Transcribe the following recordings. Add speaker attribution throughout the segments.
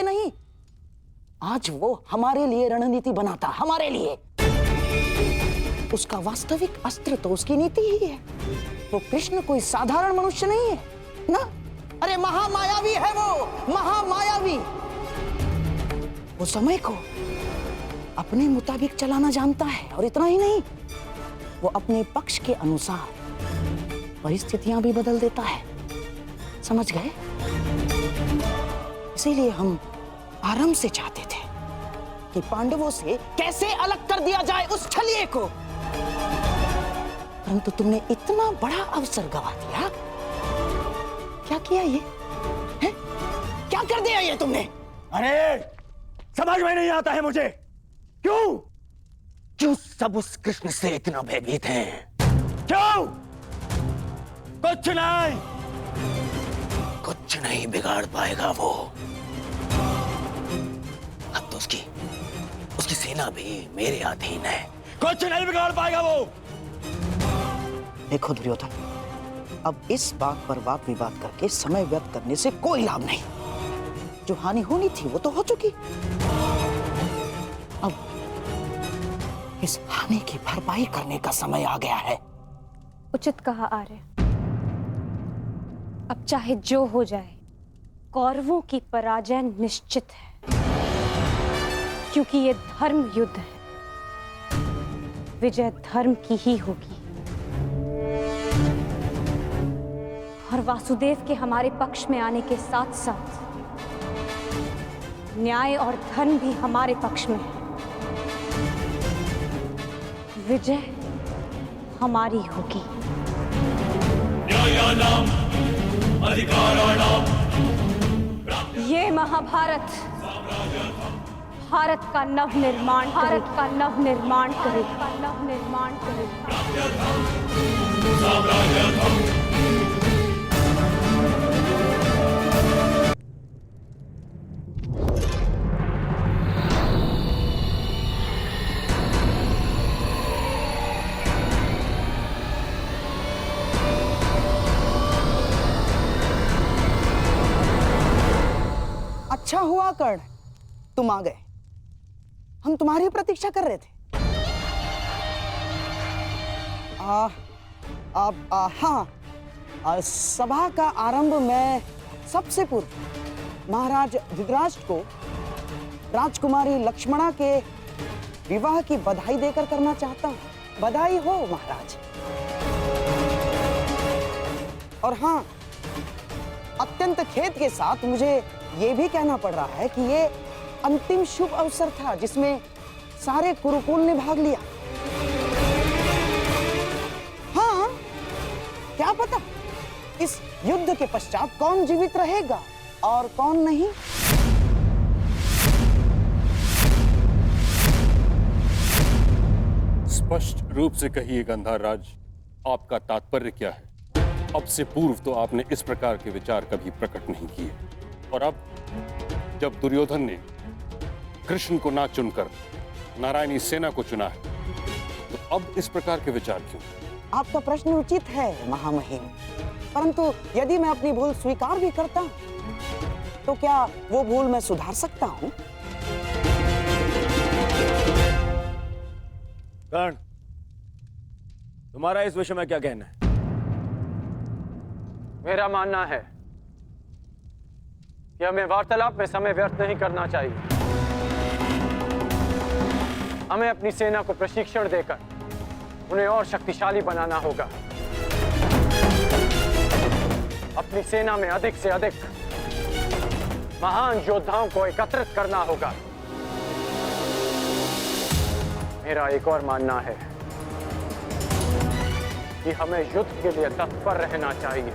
Speaker 1: नहीं, आज वो हमारे लिए रणनीति बनाता, हमारे लिए। उसका वास्तविक अस्त्र तो उसकी नीति ही है। वो कृष्ण कोई साधारण मनुष्य नहीं है ना। अरे महामायावी है वो, महामायावी। वो समय को अपने मुताबिक चलाना जानता है, और इतना ही नहीं, वो अपने पक्ष के अनुसार परिस्थितियां भी बदल देता है। समझ गए? इसीलिए हम आरंभ से चाहते थे कि पांडवों से कैसे अलग कर दिया जाए उस छलिए को, परंतु तुमने इतना बड़ा अवसर गवा दिया। क्या किया ये है? क्या कर दिया ये तुमने?
Speaker 2: अरे समझ में नहीं आता है मुझे, क्यों सब उस कृष्ण से इतना भयभीत हैं? क्यों? कुछ नहीं बिगाड़ पाएगा वो। अब तो उसकी सेना भी मेरे अधीन है। कुछ नहीं बिगाड़ पाएगा वो।
Speaker 1: देखो दुर्योधन, अब इस बात पर वाद विवाद करके समय व्यर्थ करने से कोई लाभ नहीं। जो हानि होनी थी वो तो हो चुकी। अब इस हानि की भरपाई करने का समय आ गया है।
Speaker 3: उचित कहा आर्य। अब चाहे जो हो जाए, कौरवों की पराजय निश्चित है, क्योंकि ये धर्म युद्ध है। विजय धर्म की ही होगी, और वासुदेव के हमारे पक्ष में आने के साथ साथ न्याय और धर्म भी हमारे पक्ष में है। विजय हमारी होगी।
Speaker 4: न्यायानाम अधिकाराणाम।
Speaker 3: ये महाभारत भारत का नव निर्माण करेगा।
Speaker 1: अच्छा हुआ कर्ण, तुम आ गए। हम तुम्हारी प्रतीक्षा कर रहे थे। हाँ, सभा का आरंभ मैं सबसे पूर्व महाराज धृतराष्ट्र को राजकुमारी लक्ष्मणा के विवाह की बधाई देकर करना चाहता हूँ। बधाई हो महाराज। और हाँ, अत्यंत खेद के साथ मुझे ये भी कहना पड़ रहा है कि ये अंतिम शुभ अवसर था जिसमें सारे कुरुकुल ने भाग लिया। हाँ, क्या पता इस युद्ध के पश्चात कौन जीवित रहेगा और कौन नहीं।
Speaker 5: स्पष्ट रूप से कहिए गंधाराज, आपका तात्पर्य क्या है? अब से पूर्व तो आपने इस प्रकार के विचार कभी प्रकट नहीं किए, और अब जब दुर्योधन ने कृष्ण को ना चुनकर नारायणी सेना को चुना है, तो अब इस प्रकार के विचार क्यों?
Speaker 1: आपका प्रश्न उचित है महामहिम, परंतु यदि मैं अपनी भूल स्वीकार भी करता हूं, तो क्या वो भूल मैं सुधार सकता हूं?
Speaker 2: कर्ण, तुम्हारा इस विषय में क्या कहना है?
Speaker 6: मेरा मानना है कि हमें वार्तालाप में समय व्यर्थ नहीं करना चाहिए। हमें अपनी सेना को प्रशिक्षण देकर उन्हें और शक्तिशाली बनाना होगा। अपनी सेना में अधिक से अधिक महान योद्धाओं को एकत्रित करना होगा। मेरा एक और मानना है कि हमें युद्ध के लिए तत्पर रहना चाहिए।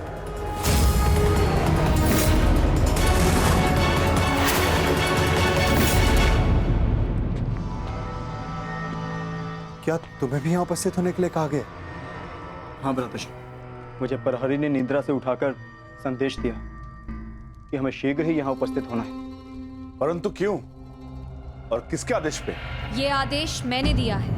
Speaker 7: क्या तुम्हें भी यहाँ उपस्थित होने के लिए कहा गया?
Speaker 8: हाँ भ्राताश्री, मुझे प्रहरी ने निद्रा से उठाकर संदेश दिया कि हमें शीघ्र ही यहाँ उपस्थित होना है।
Speaker 7: परंतु क्यों और किसके आदेश पे?
Speaker 9: ये आदेश मैंने दिया है।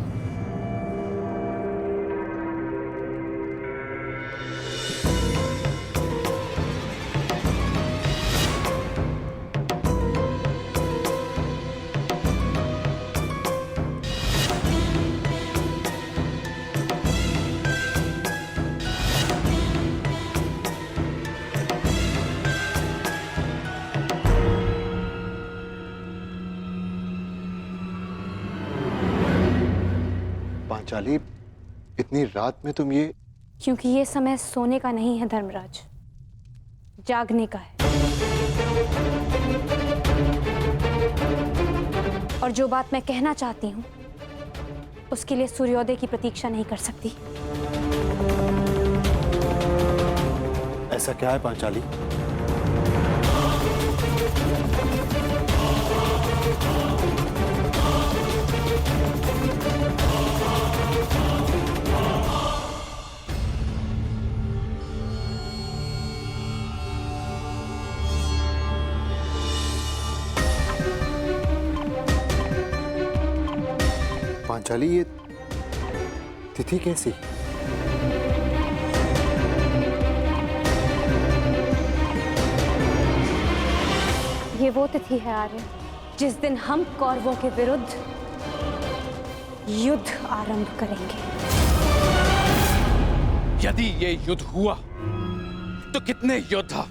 Speaker 7: पांचाली, इतनी रात में तुम ये?
Speaker 3: क्योंकि ये समय सोने का नहीं है धर्मराज, जागने का है। और जो बात मैं कहना चाहती हूँ उसके लिए सूर्योदय की प्रतीक्षा नहीं कर सकती।
Speaker 7: ऐसा क्या है पांचाली? पांचाली, ये तिथि कैसी?
Speaker 3: ये वो तिथि है आर्य जिस दिन हम कौरवों के विरुद्ध युद्ध आरंभ करेंगे।
Speaker 10: यदि ये युद्ध हुआ तो कितने योद्धा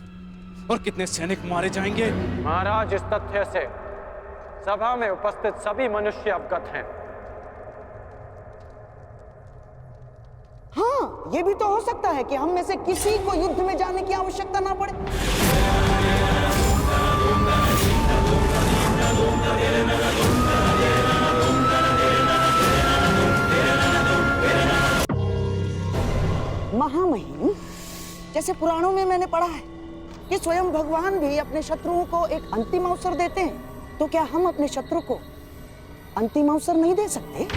Speaker 10: और कितने सैनिक मारे जाएंगे?
Speaker 6: महाराज, इस तथ्य से सभा में उपस्थित सभी मनुष्य अवगत हैं।
Speaker 1: हाँ, ये भी तो हो सकता है कि हम में से किसी को युद्ध में जाने की आवश्यकता ना पड़े। महामहिम, जैसे पुराणों में मैंने पढ़ा है कि स्वयं भगवान भी अपने शत्रुओं को एक अंतिम अवसर देते हैं, तो क्या हम अपने शत्रु को अंतिम अवसर नहीं दे सकते?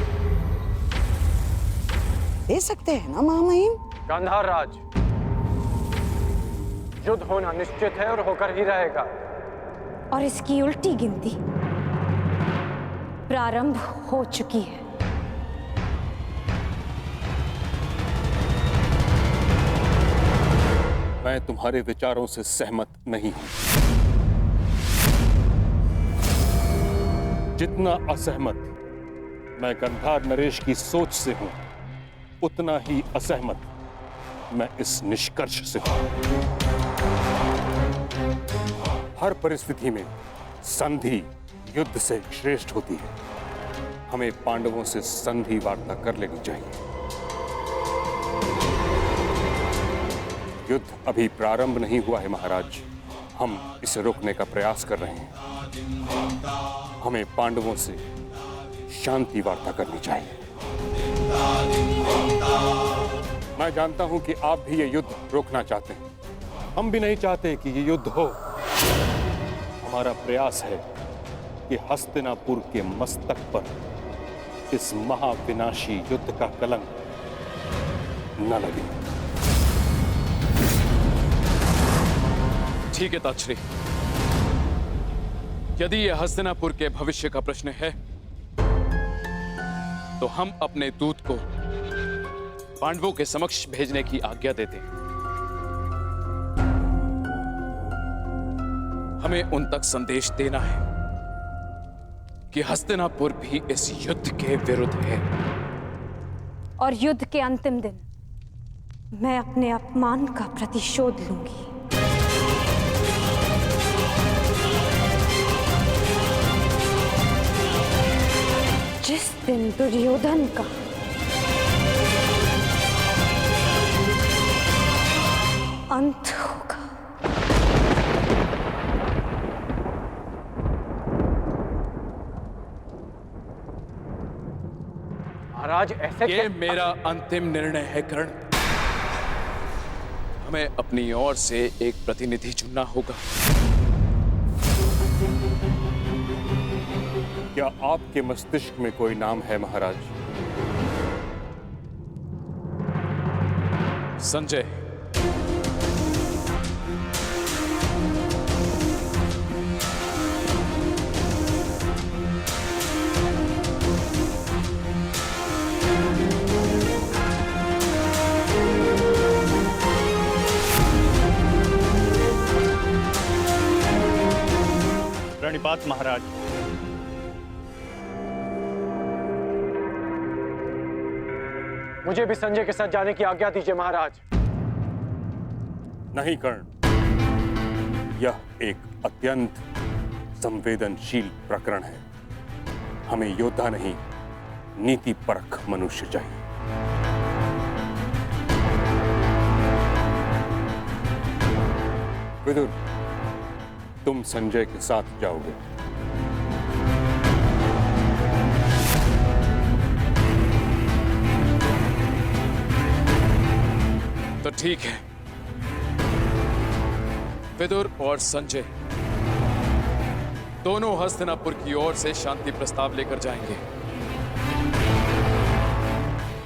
Speaker 1: दे सकते हैं ना महामहिम?
Speaker 6: गांधार राज, युद्ध होना निश्चित है और होकर ही रहेगा।
Speaker 3: और इसकी उल्टी गिनती प्रारंभ हो चुकी है।
Speaker 5: मैं तुम्हारे विचारों से सहमत नहीं हूं। जितना असहमत मैं गंधार नरेश की सोच से हूं, उतना ही असहमत मैं इस निष्कर्ष से हूं। हर परिस्थिति में संधि युद्ध से श्रेष्ठ होती है। हमें पांडवों से संधि वार्ता कर लेनी चाहिए। युद्ध अभी प्रारंभ नहीं हुआ है महाराज, हम इसे रोकने का प्रयास कर रहे हैं। हमें पांडवों से शांति वार्ता करनी चाहिए। मैं जानता हूं कि आप भी ये युद्ध रोकना चाहते हैं, हम भी नहीं चाहते कि ये युद्ध हो। हमारा प्रयास है कि हस्तिनापुर के मस्तक पर इस महाविनाशी युद्ध का कलंक न लगे।
Speaker 10: ठीक है ताक्षरी, यदि यह हस्तिनापुर के भविष्य का प्रश्न है तो हम अपने दूत को पांडवों के समक्ष भेजने की आज्ञा देते हैं। हमें उन तक संदेश देना है कि हस्तिनापुर भी इस युद्ध के विरुद्ध है।
Speaker 3: और युद्ध के अंतिम दिन मैं अपने अपमान का प्रतिशोध लूंगी। जिस दिन दुर्योधन का अंत होगा।
Speaker 6: महाराज, ऐसे
Speaker 10: ये मेरा अंतिम निर्णय है कर्ण। हमें अपनी ओर से एक प्रतिनिधि चुनना होगा।
Speaker 5: क्या आपके मस्तिष्क में कोई नाम है महाराज?
Speaker 10: संजय।
Speaker 8: प्रणिपात महाराज।
Speaker 6: मुझे भी संजय के साथ जाने की आज्ञा दीजिए महाराज।
Speaker 5: नहीं कर्ण, यह एक अत्यंत संवेदनशील प्रकरण है। हमें योद्धा नहीं नीति परख मनुष्य चाहिए। विदुर, तुम संजय के साथ जाओगे।
Speaker 10: तो ठीक है, विदुर और संजय दोनों हस्तिनापुर की ओर से शांति प्रस्ताव लेकर जाएंगे।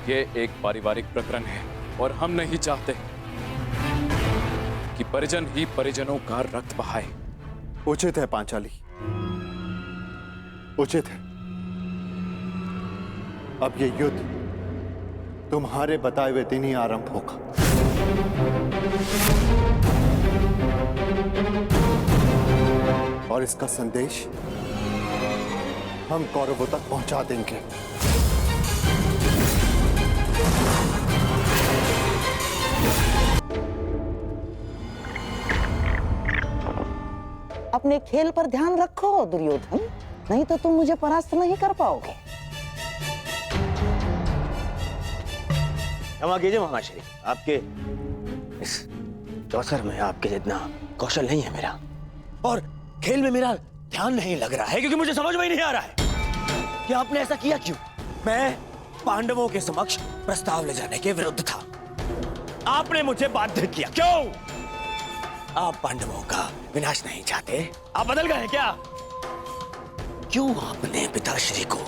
Speaker 10: ये एक पारिवारिक प्रकरण है और हम नहीं चाहते कि परिजन ही परिजनों का रक्त बहाए।
Speaker 7: उचित है पांचाली, उचित है। अब ये युद्ध तुम्हारे बताए हुए दिन ही आरंभ होगा। और इसका संदेश हम कौरवों तक पहुंचा देंगे।
Speaker 1: अपने खेल पर ध्यान रखो दुर्योधन, नहीं तो तुम मुझे परास्त नहीं कर पाओगे।
Speaker 2: क्षमा कीजिए महामाश्री, आपके इस चौसर में आपके जितना कौशल नहीं है मेरा, और खेल में मेरा ध्यान नहीं लग रहा है, क्योंकि मुझे समझ में ही नहीं आ रहा है कि आपने ऐसा किया क्यों। मैं पांडवों के समक्ष प्रस्ताव ले जाने के विरुद्ध था, आपने मुझे बाध्य किया। क्यों? आप पांडवों का विनाश नहीं चाहते? आप बदल गए क्या? क्यों आपने पिताश्री को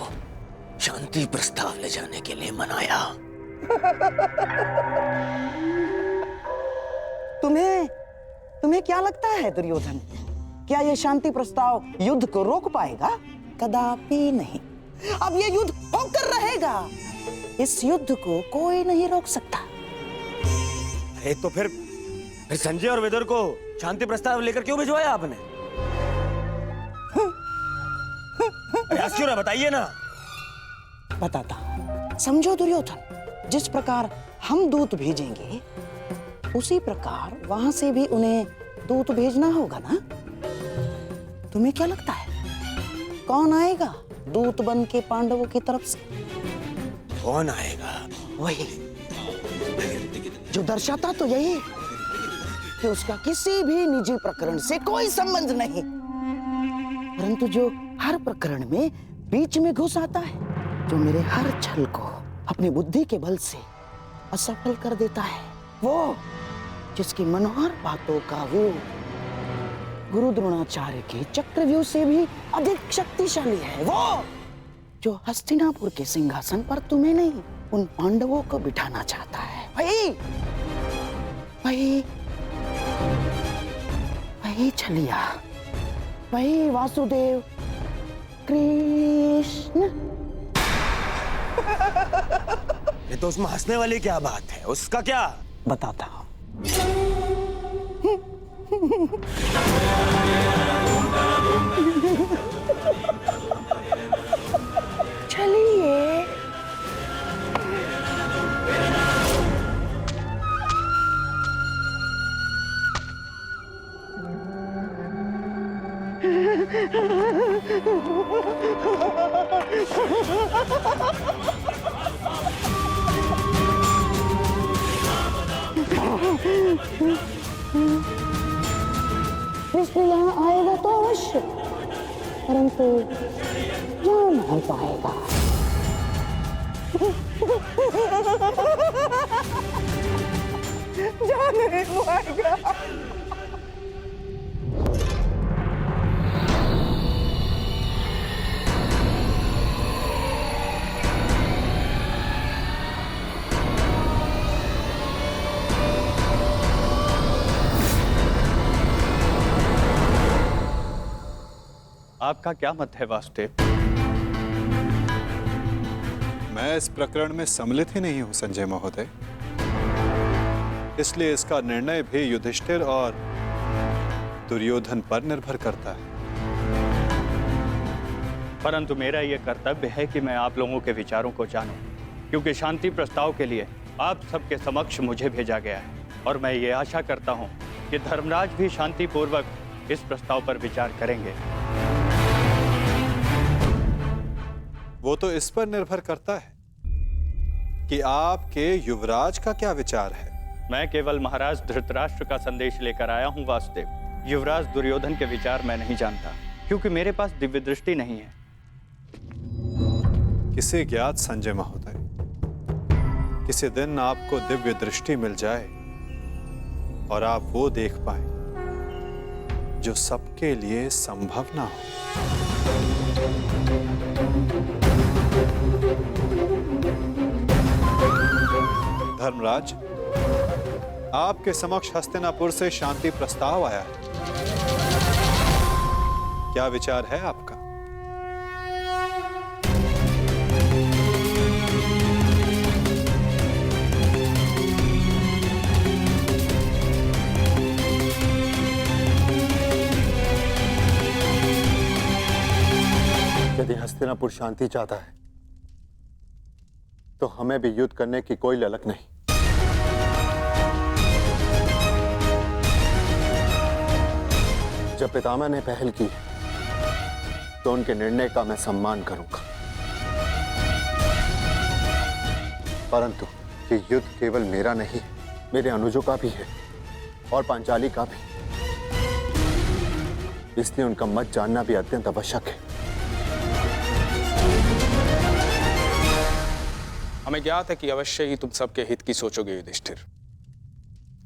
Speaker 2: शांति प्रस्ताव ले जाने के लिए मनाया?
Speaker 1: तुम्हें क्या लगता है दुर्योधन, क्या ये शांति प्रस्ताव युद्ध को रोक पाएगा? कदापि नहीं। अब ये युद्ध होकर रहेगा। इस युद्ध को कोई नहीं रोक सकता।
Speaker 2: अरे तो फिर संजय और विदुर को शांति प्रस्ताव लेकर क्यों भिजवाया आपने? बताइए ना।
Speaker 1: बताता हूं। समझो दुर्योधन, जिस प्रकार हम दूत भेजेंगे उसी प्रकार वहां से भी उन्हें दूत भेजना होगा ना। तुम्हें क्या लगता है कौन आएगा दूत बन के पांडवों की तरफ से?
Speaker 2: कौन आएगा?
Speaker 1: वही जो दर्शाता तो यही कि उसका किसी भी निजी प्रकरण से कोई संबंध नहीं, परंतु जो हर प्रकरण में बीच में घुस आता है, जो मेरे हर छल को अपनी बुद्धि के बल से असफल कर देता है, वो जिसकी मनोहर बातों का वो गुरु द्रोणाचार्य के चक्रव्यूह से भी अधिक शक्तिशाली है, वो जो हस्तिनापुर के सिंहासन पर तुम्हें नहीं उन पांडवों को बिठाना चाहता है। वही छलिया, वही वासुदेव कृष्ण।
Speaker 2: ये तो उसमें हंसने वाली क्या बात है? उसका क्या?
Speaker 1: बताता हूं। चलिए। कृष्ण यहाँ आएगा तो अवश्य, परंतु यहाँ नहीं पाएगा। जा नहीं पाएगा।
Speaker 8: आपका क्या मत है वासुदेव?
Speaker 7: मैं इस प्रकरण में सम्मिलित ही नहीं हूं संजय महोदय, इसलिए इसका निर्णय भी युधिष्ठिर और दुर्योधन पर निर्भर करता है।
Speaker 8: परंतु मेरा यह कर्तव्य है कि मैं आप लोगों के विचारों को जानूं, क्योंकि शांति प्रस्ताव के लिए आप सबके समक्ष मुझे भेजा गया है, और मैं ये आशा करता हूं कि धर्मराज भी शांतिपूर्वक इस प्रस्ताव पर विचार करेंगे।
Speaker 7: वो तो इस पर निर्भर करता है कि आपके युवराज का क्या विचार है।
Speaker 8: मैं केवल महाराज धृतराष्ट्र का संदेश लेकर आया हूं वासुदेव। युवराज दुर्योधन के विचार मैं नहीं जानता, क्योंकि मेरे पास दिव्य दृष्टि नहीं है।
Speaker 7: किसे ज्ञात संजय महोदय, किसी दिन आपको दिव्य दृष्टि मिल जाए और आप वो देख पाए जो सबके लिए संभव ना हो। धर्मराज, आपके समक्ष हस्तिनापुर से शांति प्रस्ताव आया है। क्या विचार है आपका?
Speaker 11: यदि हस्तिनापुर शांति चाहता है तो हमें भी युद्ध करने की कोई ललक नहीं। जब पितामह ने पहल की तो उनके निर्णय का मैं सम्मान करूंगा, परंतु ये युद्ध केवल मेरा नहीं, मेरे अनुजों का भी है और पांचाली का भी। इसलिए उनका मत जानना भी अत्यंत आवश्यक है।
Speaker 10: हमें ज्ञात है कि अवश्य ही तुम सबके हित की सोचोगे युधिष्ठिर,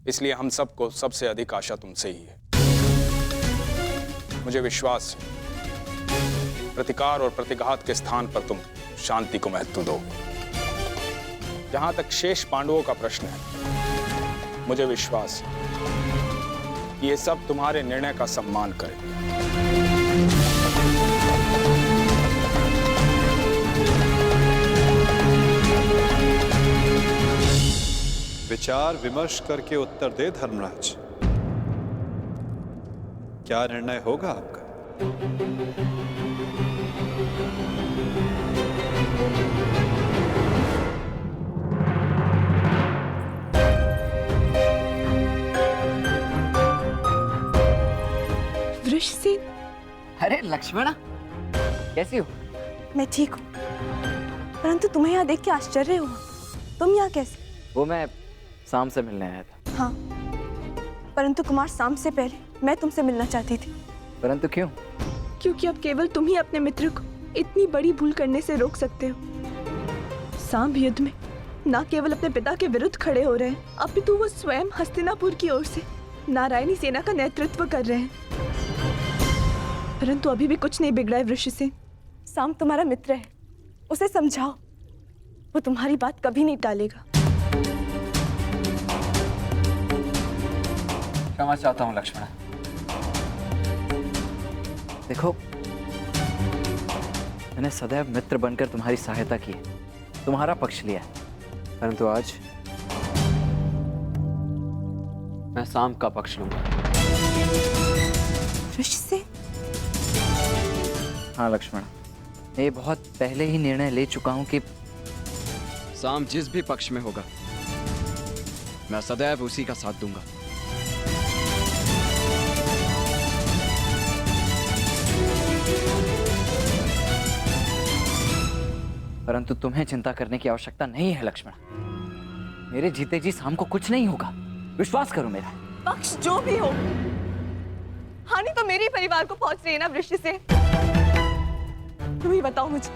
Speaker 10: इसलिए हम सबको सबसे अधिक आशा तुमसे ही है। मुझे विश्वास है प्रतिकार और प्रतिघात के स्थान पर तुम शांति को महत्व दोगे। जहां तक शेष पांडवों का प्रश्न है, मुझे विश्वास है कि ये सब तुम्हारे निर्णय का सम्मान करेंगे।
Speaker 7: विचार विमर्श करके उत्तर दे धर्मराज। क्या निर्णय होगा आपका?
Speaker 12: वृषसेन।
Speaker 13: अरे लक्ष्मणा, कैसी हो?
Speaker 12: मैं ठीक हूँ, परंतु तुम्हें यहाँ देख के आश्चर्य हुआ। तुम यहाँ कैसे?
Speaker 13: वो मैं शाम से मिलने आया था।
Speaker 12: हाँ, परंतु कुमार शाम से पहले मैं तुमसे मिलना चाहती थी।
Speaker 13: परंतु क्यों?
Speaker 12: क्योंकि अब केवल तुम ही अपने मित्र को इतनी बड़ी भूल करने से रोक सकते हो। सांब युद्ध में न केवल अपने पिता के विरुद्ध खड़े हो रहे हैं, अपितु वो स्वयं हस्तिनापुर की ओर से नारायणी सेना का नेतृत्व कर रहे हैं। परंतु अभी भी कुछ नहीं बिगड़ा है वृषसेन। सांब तुम्हारा मित्र है, उसे समझाओ, वो तुम्हारी बात कभी नहीं टालेगा।
Speaker 13: क्षमा चाहता हूँ लक्ष्मणा। देखो, मैंने सदैव मित्र बनकर तुम्हारी सहायता की है, तुम्हारा पक्ष लिया है, परंतु आज मैं सांब का पक्ष लूंगा।
Speaker 12: वृषसेन?
Speaker 13: हाँ लक्ष्मण, मैं ये बहुत पहले ही निर्णय ले चुका हूं कि
Speaker 14: सांब जिस भी पक्ष में होगा, मैं सदैव उसी का साथ दूंगा।
Speaker 13: परंतु तुम्हें चिंता करने की आवश्यकता नहीं है लक्ष्मण। मेरे जीते जी सांब को कुछ नहीं होगा, विश्वास करो मेरा।
Speaker 12: पक्ष जो भी हो, हानि तो मेरे परिवार को पहुंच रही है ना वृषसेन। तुम ही बताओ मुझे,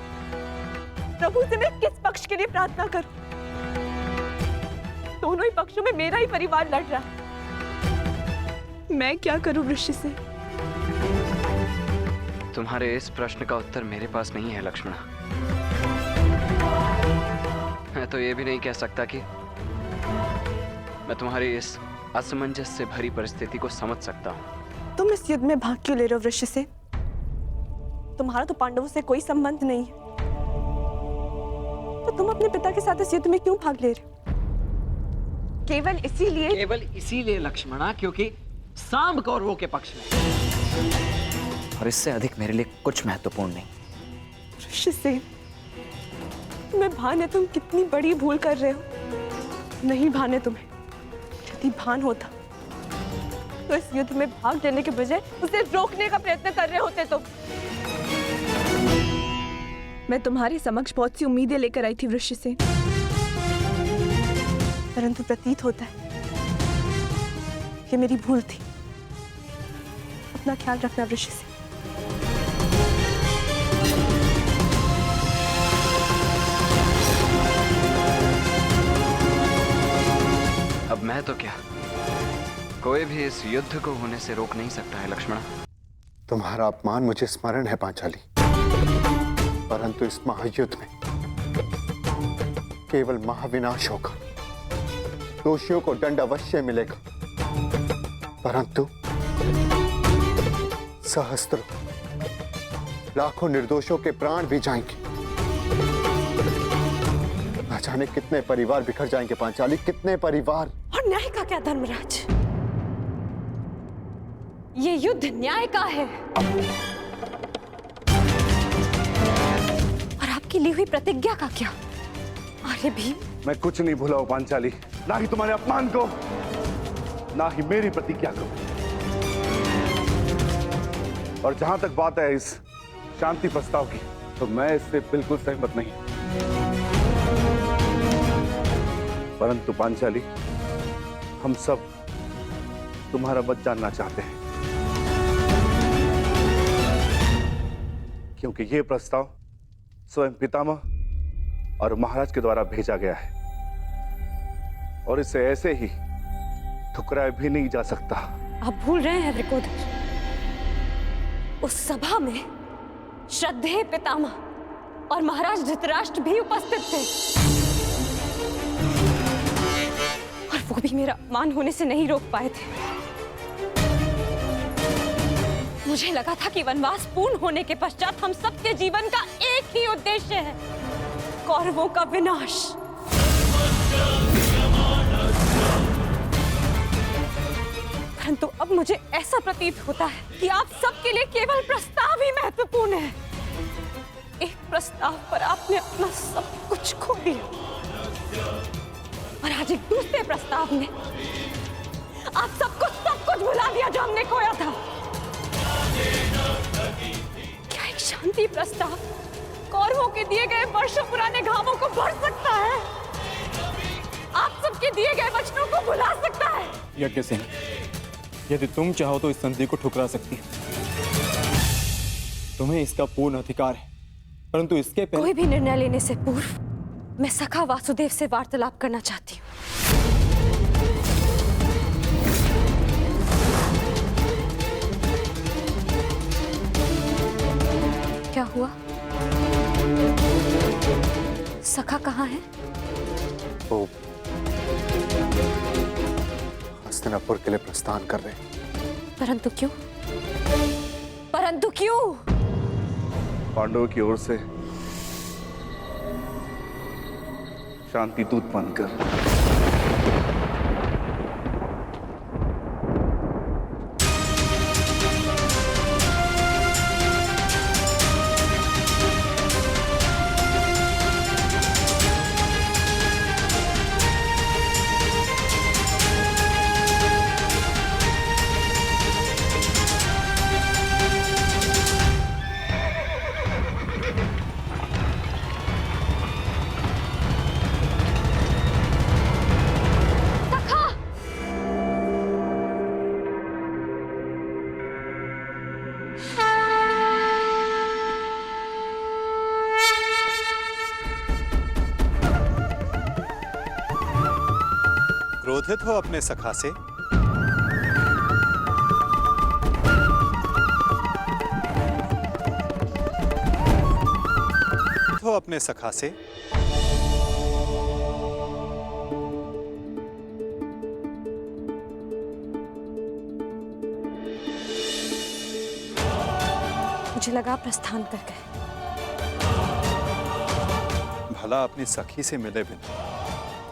Speaker 12: प्रभु से मैं किस पक्ष के लिए प्रार्थना करूं? दोनों ही पक्षों में मेरा ही परिवार लड़ रहा है। मैं क्या करूं वृषसेन?
Speaker 14: तुम्हारे इस प्रश्न का उत्तर मेरे पास नहीं है लक्ष्मणा। मैं तो ये भी नहीं कह सकता कि मैं तुम्हारी इस असमंजस से भरी परिस्थिति को समझ सकता हूँ।
Speaker 12: तुम इस युद्ध में भाग क्यों ले रहे हो वृषसेन? तुम्हारा तो पांडवों से कोई संबंध नहीं है, तो तुम अपने पिता के साथ इस युद्ध में क्यों भाग ले रहे हो? केवल इसीलिए
Speaker 13: लक्ष्मणा, क्योंकि सांब कौरवों के पक्ष में, और इससे अधिक मेरे लिए कुछ महत्वपूर्ण नहीं।
Speaker 12: वृषसेन, तुम्हें भान है तुम कितनी बड़ी भूल कर रहे हो। नहीं भान है तुम्हें। यदि भान होता तो इस युद्ध में भाग लेने के बजाय उसे रोकने का प्रयत्न कर रहे होते तुम। मैं तुम्हारे समक्ष बहुत सी उम्मीदें लेकर आई थी वृषसेन, परंतु प्रतीत होता है कि मेरी भूल थी। अपना ख्याल रखना वृषसेन।
Speaker 14: अब मैं तो क्या, कोई भी इस युद्ध को होने से रोक नहीं सकता है लक्ष्मण।
Speaker 11: तुम्हारा अपमान मुझे स्मरण है पांचाली, परंतु इस महायुद्ध में केवल महाविनाश होगा। दोषियों को दंड अवश्य मिलेगा, परंतु सहस्त्रों लाखों निर्दोषों के प्राण भी जाएंगे। न जाने कितने परिवार बिखर जाएंगे पांचाली, कितने परिवार।
Speaker 3: और न्याय का क्या धर्मराज? ये युद्ध न्याय का है और आपकी ली हुई प्रतिज्ञा का क्या? अरे भीम,
Speaker 15: मैं कुछ नहीं भूला हूं पांचाली, ना ही तुम्हारे अपमान को, ना ही मेरी प्रतिज्ञा को। और जहां तक बात है इस शांति प्रस्ताव की, तो मैं इससे बिल्कुल सहमत नहीं। परंतु पांचाली, हम सब तुम्हारा मत जानना चाहते हैं, क्योंकि यह प्रस्ताव स्वयं पितामह और महाराज के द्वारा भेजा गया है और इसे ऐसे ही ठुकराया भी नहीं जा सकता।
Speaker 3: आप भूल रहे हैं वृकोदर, उस सभा में श्रद्धेय पितामह और महाराज धृतराष्ट्र भी उपस्थित थे और वो भी मेरा अपमान होने से नहीं रोक पाए थे। मुझे लगा था कि वनवास पूर्ण होने के पश्चात हम सबके जीवन का एक ही उद्देश्य है, कौरवों का विनाश। परंतु अब मुझे ऐसा प्रतीत होता है कि आप सबके लिए केवल प्रस्ताव ही महत्वपूर्ण है। एक प्रस्ताव पर आपने अपना सब कुछ खो दिया और आज एक दूसरे प्रस्ताव में आप सब कुछ भुला दिया जो हमने खोया था। क्या एक शांति प्रस्ताव कौरवों के दिए गए वर्षों पुराने घावों को भर सकता है? आप सबके दिए गए वचनों को भुला सकता है?
Speaker 16: यज्ञसेन, यदि तुम चाहो तो इस संधि को ठुकरा सकती हो। तुम्हें इसका पूर्ण अधिकार है, परंतु इसके पहले
Speaker 3: कोई भी निर्णय लेने से पूर्व मैं सखा वासुदेव से वार्तालाप करना चाहती हूँ। क्या हुआ? सखा कहाँ है?
Speaker 11: वो हस्तिनापुर के लिए प्रस्थान कर रहे हैं।
Speaker 3: परंतु क्यों? परंतु क्यों?
Speaker 15: पांडवों की ओर से शांति दूत बनकर।
Speaker 7: क्रोधित हो अपने सखा से? हो अपने सखा से?
Speaker 3: मुझे लगा प्रस्थान कर गए।
Speaker 7: भला अपनी सखी से मिले बिना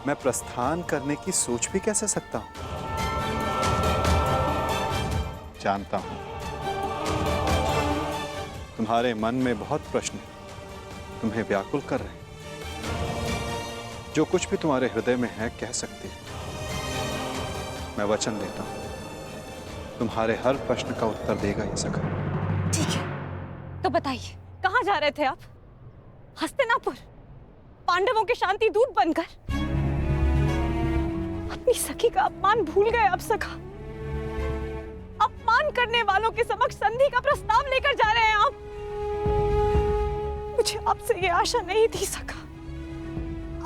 Speaker 7: मैं प्रस्थान करने की सोच भी कैसे सकता हूं? जानता हूं तुम्हारे मन में बहुत प्रश्न तुम्हें व्याकुल कर रहे हैं। जो कुछ भी तुम्हारे हृदय में है कह सकते हो। मैं वचन देता हूं तुम्हारे हर प्रश्न का उत्तर देगा ये सखा।
Speaker 3: ठीक है, तो बताइए कहां जा रहे थे आप? हस्तिनापुर पांडवों के शांति दूत बनकर अपनी सखी का अपमान भूल गए अब सखा। अपमान करने वालों के समक्ष संधि का प्रस्ताव लेकर जा रहे हैं आप। मुझे आपसे ये आशा नहीं थी सखा।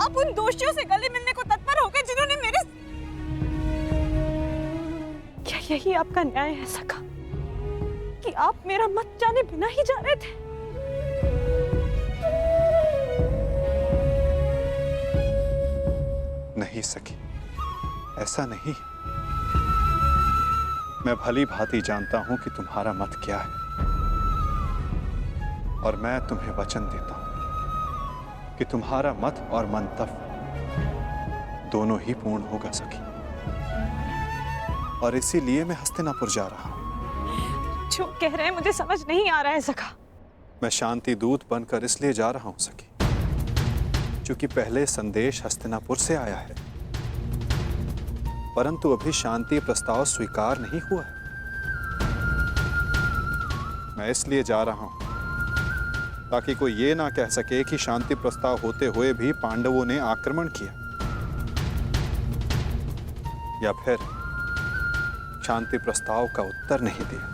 Speaker 3: आप उन दोषियों से गले मिलने को तत्पर हो गए जिन्होंने मेरे। क्या यही आपका न्याय है सखा कि आप मेरा मत जाने बिना ही जा रहे थे?
Speaker 7: नहीं सखी, ऐसा नहीं। मैं भली भांति जानता हूं कि तुम्हारा मत क्या है, और मैं तुम्हें वचन देता हूं कि तुम्हारा मत और मंतव्य दोनों ही पूर्ण होगा सखी। और इसीलिए मैं हस्तिनापुर जा रहा हूं।
Speaker 3: जो कह रहे हैं मुझे समझ नहीं आ रहा है सखा।
Speaker 7: मैं शांति दूत बनकर इसलिए जा रहा हूं सखी क्योंकि पहले संदेश हस्तिनापुर से आया है, परंतु अभी शांति प्रस्ताव स्वीकार नहीं हुआ है। मैं इसलिए जा रहा हूं ताकि कोई ये ना कह सके कि शांति प्रस्ताव होते हुए भी पांडवों ने आक्रमण किया, या फिर शांति प्रस्ताव का उत्तर नहीं दिया।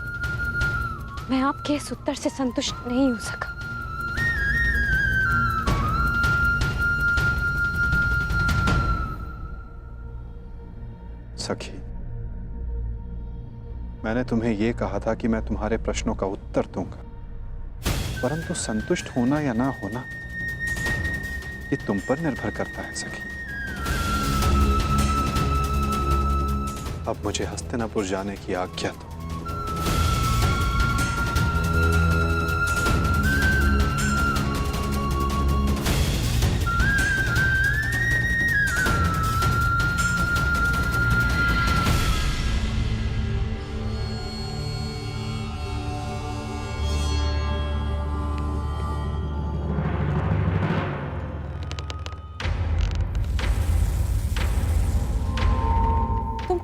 Speaker 3: मैं आपके इस उत्तर से संतुष्ट नहीं हो सका।
Speaker 7: सखी, मैंने तुम्हें यह कहा था कि मैं तुम्हारे प्रश्नों का उत्तर दूंगा, परंतु संतुष्ट होना या ना होना ये तुम पर निर्भर करता है सखी। अब मुझे हस्तिनापुर जाने की आज्ञा दो।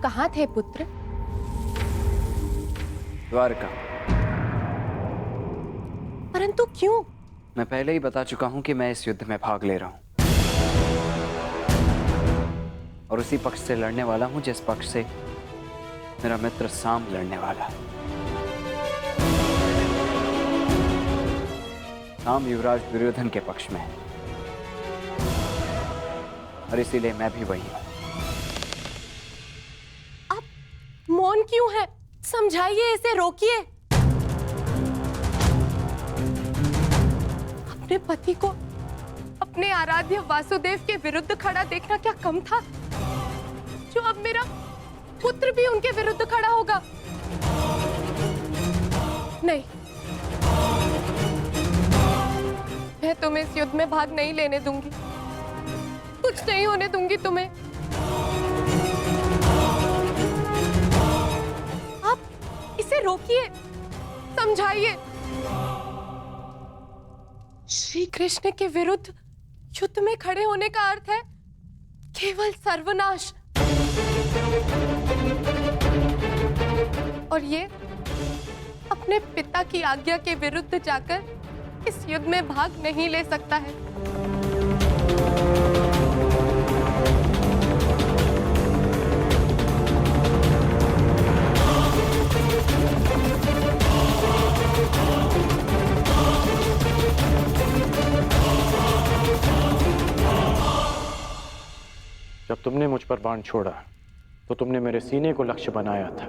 Speaker 3: कहाँ थे पुत्र?
Speaker 13: द्वारका।
Speaker 3: परंतु क्यों?
Speaker 13: मैं पहले ही बता चुका हूं कि मैं इस युद्ध में भाग ले रहा हूं, और उसी पक्ष से लड़ने वाला हूं जिस पक्ष से मेरा मित्र साम लड़ने वाला है। साम युवराज दुर्योधन के पक्ष में है, और इसीलिए मैं भी वही हूं।
Speaker 3: मौन क्यों है? समझाइए, इसे रोकिए। अपने पति को अपने आराध्य वासुदेव के विरुद्ध खड़ा देखना क्या कम था, जो अब मेरा पुत्र भी उनके विरुद्ध खड़ा होगा? नहीं, मैं तुम्हें इस युद्ध में भाग नहीं लेने दूंगी। कुछ नहीं होने दूंगी तुम्हें। इसे रोकिए, समझाइए। श्री कृष्ण के विरुद्ध युद्ध में खड़े होने का अर्थ है केवल सर्वनाश, और ये अपने पिता की आज्ञा के विरुद्ध जाकर इस युद्ध में भाग नहीं ले सकता है।
Speaker 6: जब तुमने मुझ पर बाण छोड़ा तो तुमने मेरे सीने को लक्ष्य बनाया था,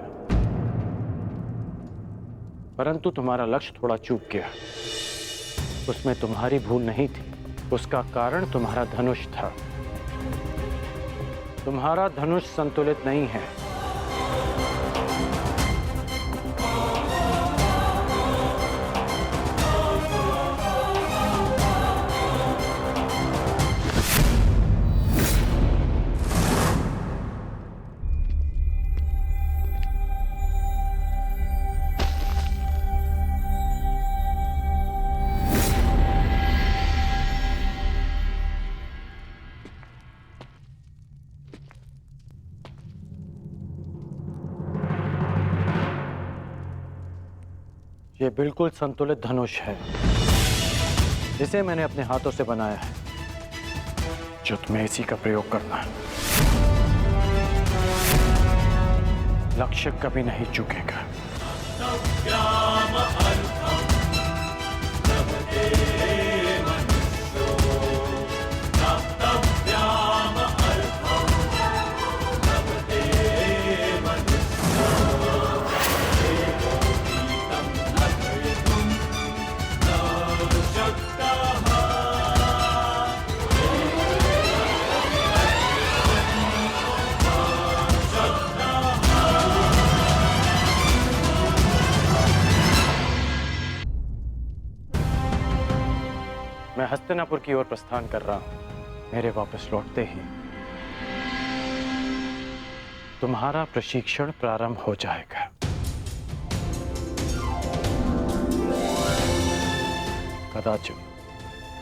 Speaker 6: परंतु तुम्हारा लक्ष्य थोड़ा चूक गया। उसमें तुम्हारी भूल नहीं थी, उसका कारण तुम्हारा धनुष था। तुम्हारा धनुष संतुलित नहीं है। ये बिल्कुल संतुलित धनुष है। इसे मैंने अपने हाथों से बनाया है। जो तुम्हें इसी का प्रयोग करना है। लक्ष्य कभी नहीं चूकेगा। मैं हस्तिनापुर की ओर प्रस्थान कर रहा हूं। मेरे वापस लौटते ही तुम्हारा प्रशिक्षण प्रारंभ हो जाएगा। कदाचित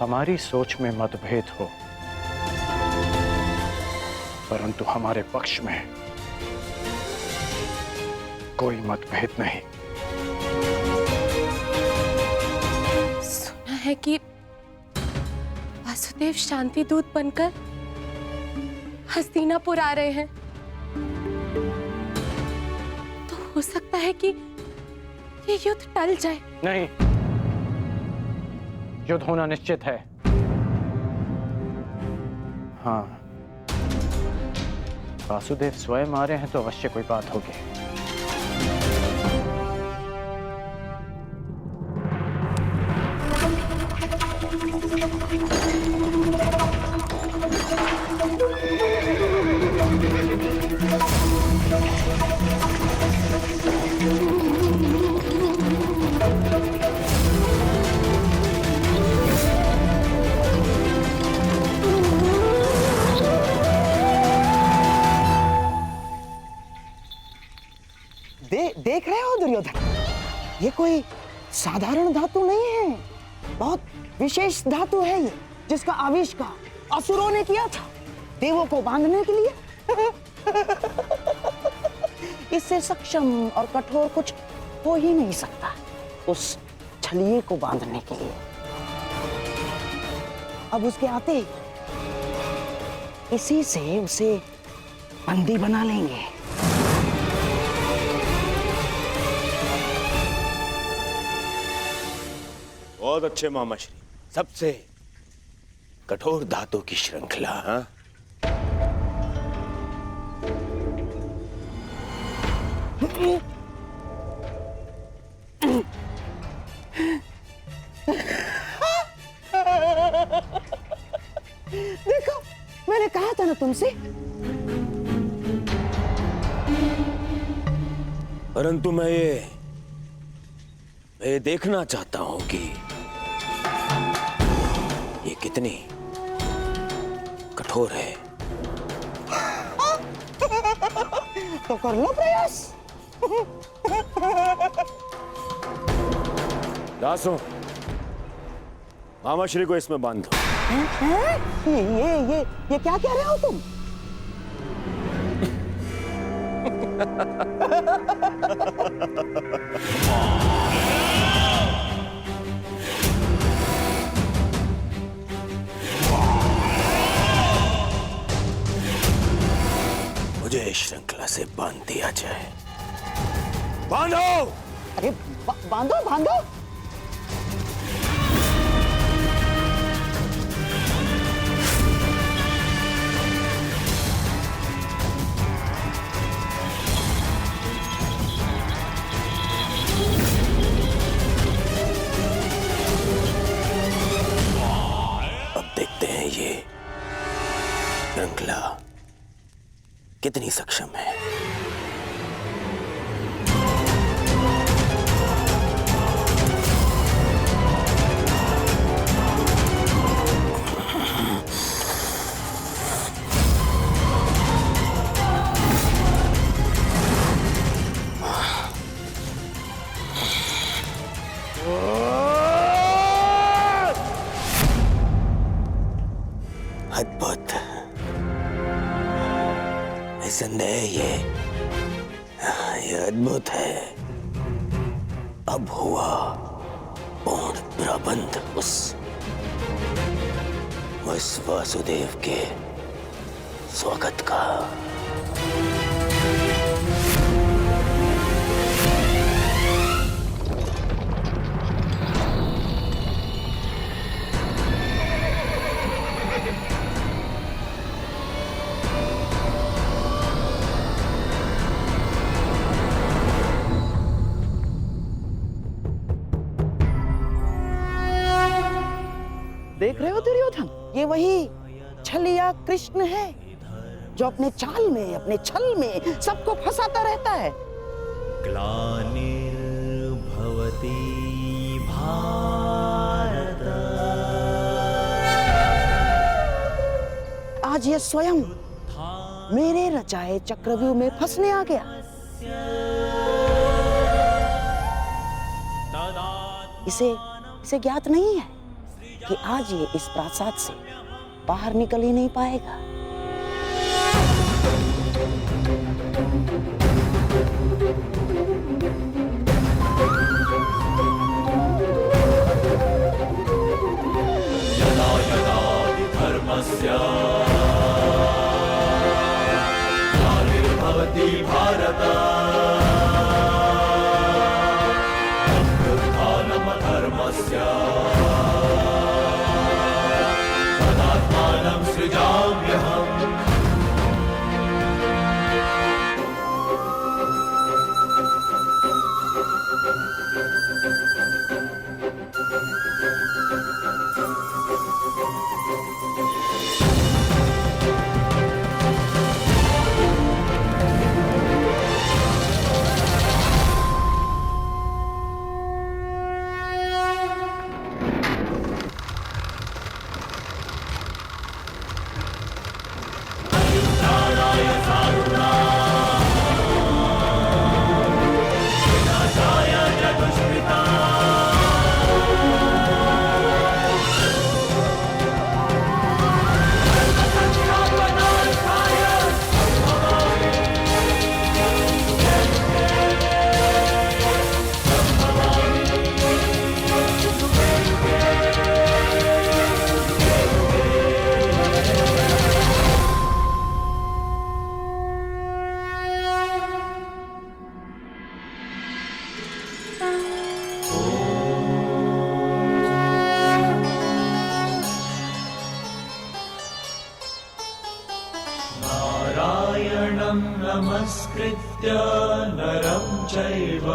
Speaker 6: हमारी सोच में मतभेद हो, परंतु हमारे पक्ष में कोई मतभेद नहीं।
Speaker 3: सुना है कि वासुदेव शांति दूत बनकर हस्तिनापुर आ रहे हैं, तो हो सकता है कि ये युद्ध टल जाए।
Speaker 6: नहीं, युद्ध होना निश्चित है। हाँ, वासुदेव स्वयं आ रहे हैं तो अवश्य कोई बात होगी।
Speaker 1: देख रहे हो दुर्योधन, ये कोई साधारण धातु नहीं है, बहुत विशेष धातु है ये, जिसका आविष्कार असुरों ने किया था देवों को बांधने के लिए। इससे सक्षम और कठोर कुछ हो ही नहीं सकता उस छलिए को बांधने के लिए। अब उसके आते इसी से उसे बंदी बना लेंगे।
Speaker 2: बहुत अच्छे मामाश्री, सबसे कठोर धातु की श्रृंखला। हाँ?
Speaker 1: देखो, मैंने कहा था ना तुमसे।
Speaker 2: परंतु मैं ये देखना चाहता हूं कि ये कितनी कठोर है।
Speaker 1: तो कर लो प्रयास।
Speaker 2: दासो, मामाश्री को इसमें बांध दो।
Speaker 1: ये क्या कह रहे हो तुम?
Speaker 2: मुझे इस श्रृंखला से बांध दिया जाए। बांधो!
Speaker 1: अरे बांधो बांधो।
Speaker 2: अब देखते हैं ये श्रृंखला कितनी सक्षम है। अद्भुत, निसंदेह ये अद्भुत है। अब हुआ पूर्ण प्रबंध उस उस वासुदेव के स्वागत का।
Speaker 1: देख रहे हो दुर्योधन, ये वही छलिया कृष्ण है जो अपने चाल में, अपने छल में सबको फंसाता रहता है।
Speaker 4: ग्लानिर्भवति भारत।
Speaker 1: आज ये स्वयं मेरे रचाए चक्रव्यूह में फंसने आ गया। इसे ज्ञात नहीं है कि आज ये इस प्रासाद से बाहर निकल ही नहीं पाएगा।
Speaker 4: यदा यदा धर्मस्य ग्लानिर्भवति भारत अभ्युत्थानम् अधर्मस्य तदात्मानं सृजाम्यहम्। नारायणं नमस्कृत्य नरं चैव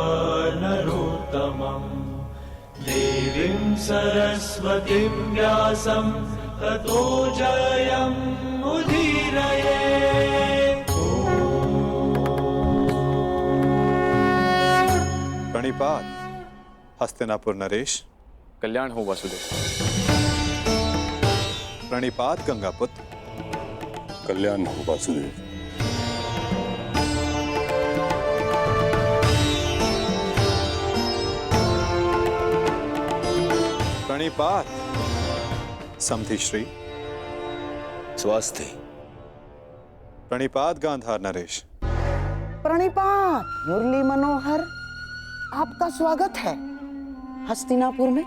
Speaker 4: नरोत्तमं देवीं सरस्वतीं व्यासं ततो जयमुदीरयेत्।
Speaker 7: प्रणिपात हस्तिनापुर नरेश।
Speaker 16: कल्याण हो वासुदेव।
Speaker 7: प्रणिपात गंगापुत्र।
Speaker 5: कल्याण हो वासुदेव।
Speaker 7: प्रणिपात समधि श्री।
Speaker 2: स्वास्थ्य।
Speaker 7: प्रणिपात गांधार नरेश।
Speaker 1: प्रणिपात मुरली मनोहर, आपका स्वागत है हस्तिनापुर में।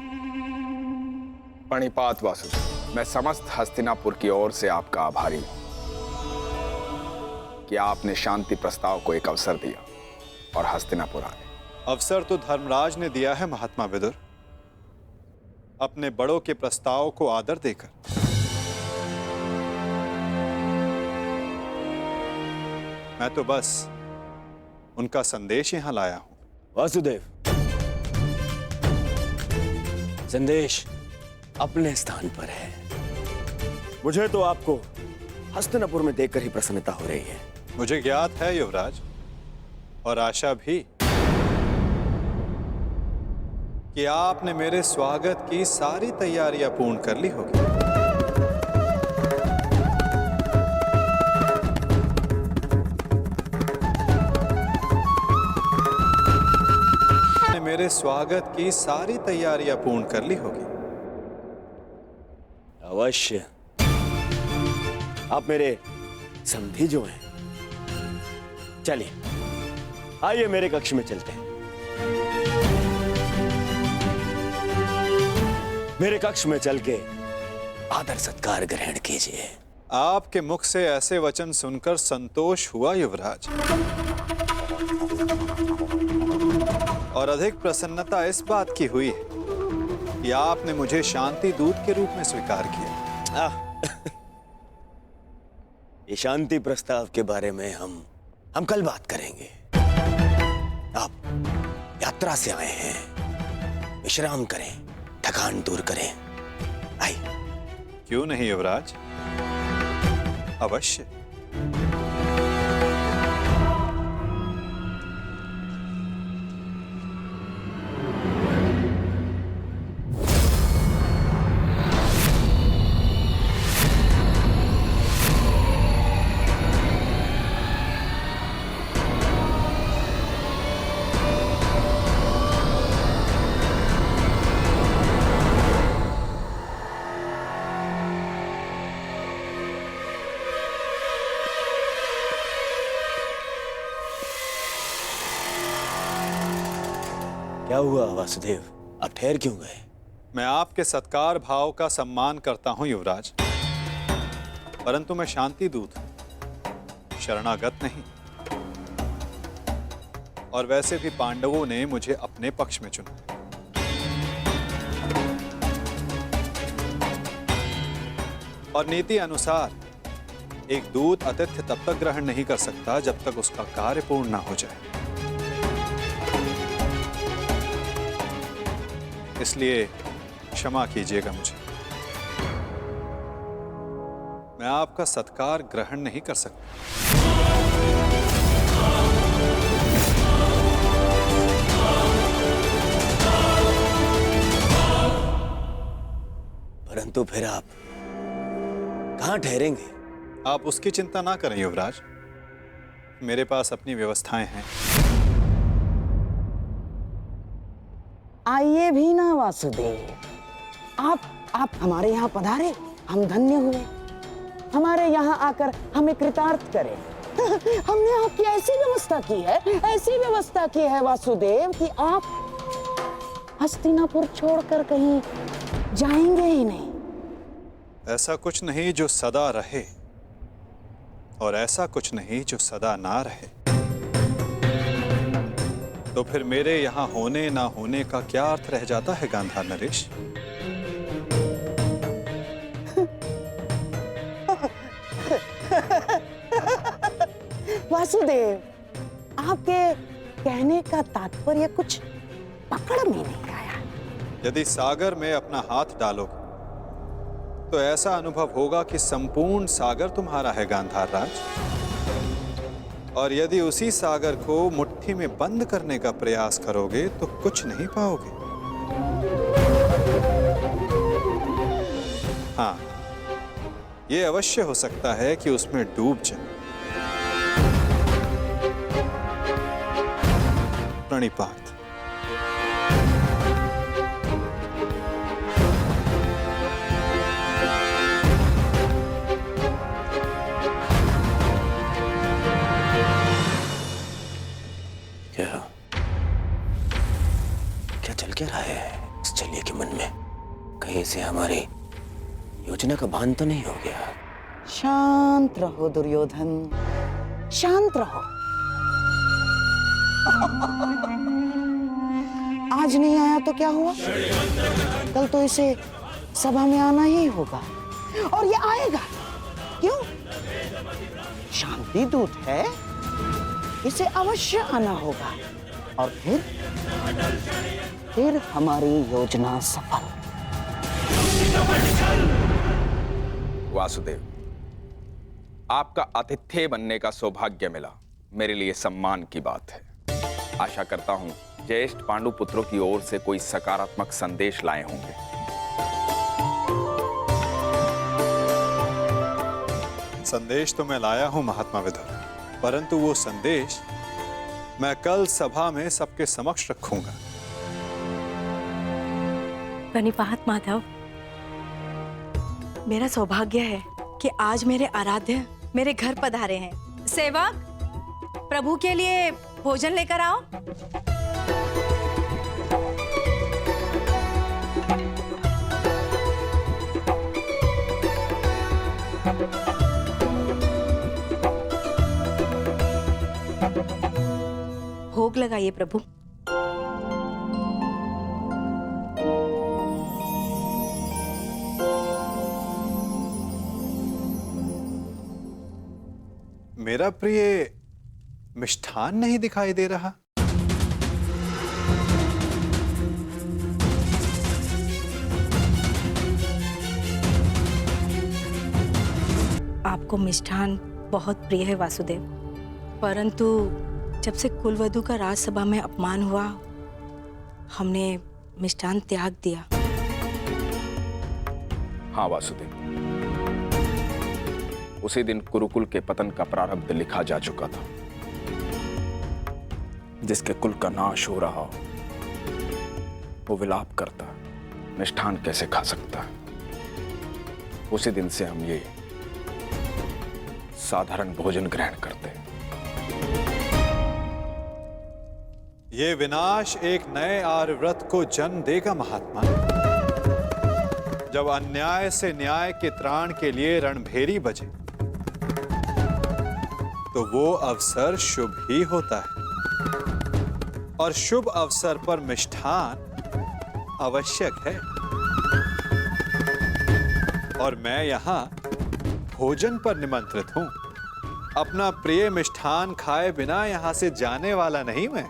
Speaker 10: प्रणिपात वासुदेव, मैं समस्त हस्तिनापुर की ओर से आपका आभारी हूं कि आपने शांति प्रस्ताव को एक अवसर दिया और हस्तिनापुर आए।
Speaker 7: अवसर तो धर्मराज ने दिया है महात्मा विदुर, अपने बड़ों के प्रस्ताव को आदर देकर। मैं तो बस उनका संदेश यहां लाया हूं।
Speaker 2: वासुदेव, संदेश अपने स्थान पर है। मुझे तो आपको हस्तिनापुर में देखकर ही प्रसन्नता हो रही है।
Speaker 7: मुझे ज्ञात है युवराज, और आशा भी कि आपने मेरे स्वागत की सारी तैयारियां पूर्ण कर ली होगी। मेरे स्वागत की सारी तैयारियां पूर्ण कर ली होगी।
Speaker 2: अवश्य। आप मेरे समधी जो हैं। चलिए, आइए मेरे कक्ष में चलते हैं। मेरे कक्ष में चल के आदर सत्कार ग्रहण कीजिए।
Speaker 7: आपके मुख से ऐसे वचन सुनकर संतोष हुआ युवराज, और अधिक प्रसन्नता इस बात की हुई कि आपने मुझे शांति दूत के रूप में स्वीकार किया।
Speaker 2: ये शांति प्रस्ताव के बारे में हम कल बात करेंगे। आप यात्रा से आए हैं, विश्राम करें, थकान दूर करें। आइए।
Speaker 7: क्यों नहीं युवराज, अवश्य।
Speaker 2: क्या हुआ वासुदेव, आप ठहर क्यों गए?
Speaker 7: मैं आपके सत्कार भाव का सम्मान करता हूं युवराज, परंतु मैं शांति दूत हूं, शरणागत नहीं। और वैसे भी पांडवों ने मुझे अपने पक्ष में चुना। और नीति अनुसार एक दूत आतिथ्य तब तक ग्रहण नहीं कर सकता जब तक उसका कार्य पूर्ण ना हो जाए। इसलिए क्षमा कीजिएगा मुझे, मैं आपका सत्कार ग्रहण नहीं कर सकता।
Speaker 2: परंतु फिर आप कहां ठहरेंगे?
Speaker 7: आप उसकी चिंता ना करें युवराज, मेरे पास अपनी व्यवस्थाएं हैं।
Speaker 1: आइए भी ना वासुदेव, आप हमारे यहाँ पधारे, हम धन्य हुए। हमारे यहाँ आकर हमें कृतार्थ करें। हमने आपकी ऐसी व्यवस्था की है, ऐसी व्यवस्था की है वासुदेव कि आप हस्तिनापुर छोड़कर कहीं जाएंगे ही नहीं।
Speaker 7: ऐसा कुछ नहीं जो सदा रहे, और ऐसा कुछ नहीं जो सदा ना रहे। तो फिर मेरे यहाँ होने ना होने का क्या अर्थ रह जाता है गांधार नरेश?
Speaker 1: वासुदेव, आपके कहने का तात्पर्य कुछ पकड़ में नहीं आया।
Speaker 7: यदि सागर में अपना हाथ डालोगे तो ऐसा अनुभव होगा कि संपूर्ण सागर तुम्हारा है गांधार राज। और यदि उसी सागर को मुट्ठी में बंद करने का प्रयास करोगे तो कुछ नहीं पाओगे। हाँ, यह अवश्य हो सकता है कि उसमें डूब जाए। प्रणिपात।
Speaker 2: क्या चल क्या रहा है इस चलिए के मन में? कहीं से हमारी योजना का भान तो नहीं हो गया?
Speaker 1: शांत रहो दुर्योधन, शांत रहो। आज नहीं आया तो क्या हुआ, कल तो इसे सभा में आना ही होगा, और ये आएगा। क्यों? शांति दूत है, इसे अवश्य आना होगा, और फिर हमारी योजना सफल।
Speaker 10: वासुदेव, आपका आतिथ्य बनने का सौभाग्य मिला, मेरे लिए सम्मान की बात है। आशा करता हूं ज्येष्ठ पांडु पुत्रों की ओर से कोई सकारात्मक संदेश लाए होंगे।
Speaker 7: संदेश तो मैं लाया हूं महात्मा विदुर, परंतु वो संदेश मैं कल सभा में सबके समक्ष रखूंगा।
Speaker 12: प्रणिपात माधव, मेरा सौभाग्य है कि आज मेरे आराध्य मेरे घर पधारे हैं।
Speaker 3: सेवक, प्रभु के लिए भोजन लेकर आओ।
Speaker 17: लगाइए प्रभु।
Speaker 7: मेरा प्रिय मिष्ठान नहीं दिखाई दे रहा।
Speaker 17: आपको मिष्ठान बहुत प्रिय है वासुदेव, परंतु जब से कुलवधू का राजसभा में अपमान हुआ, हमने मिष्ठान त्याग दिया।
Speaker 10: हाँ वासुदेव, उसी दिन कुरुकुल के पतन का प्रारब्ध लिखा जा चुका था। जिसके कुल का नाश हो रहा हो वो विलाप करता, मिष्ठान कैसे खा सकता है। उसी दिन से हम ये साधारण भोजन ग्रहण करते हैं।
Speaker 7: ये विनाश एक नए आर्यव्रत को जन्म देगा महात्मा। जब अन्याय से न्याय के त्राण के लिए रणभेरी बजे तो वो अवसर शुभ ही होता है, और शुभ अवसर पर मिष्ठान आवश्यक है। और मैं यहां भोजन पर निमंत्रित हूं। अपना प्रिय मिष्ठान खाए बिना यहां से जाने वाला नहीं मैं।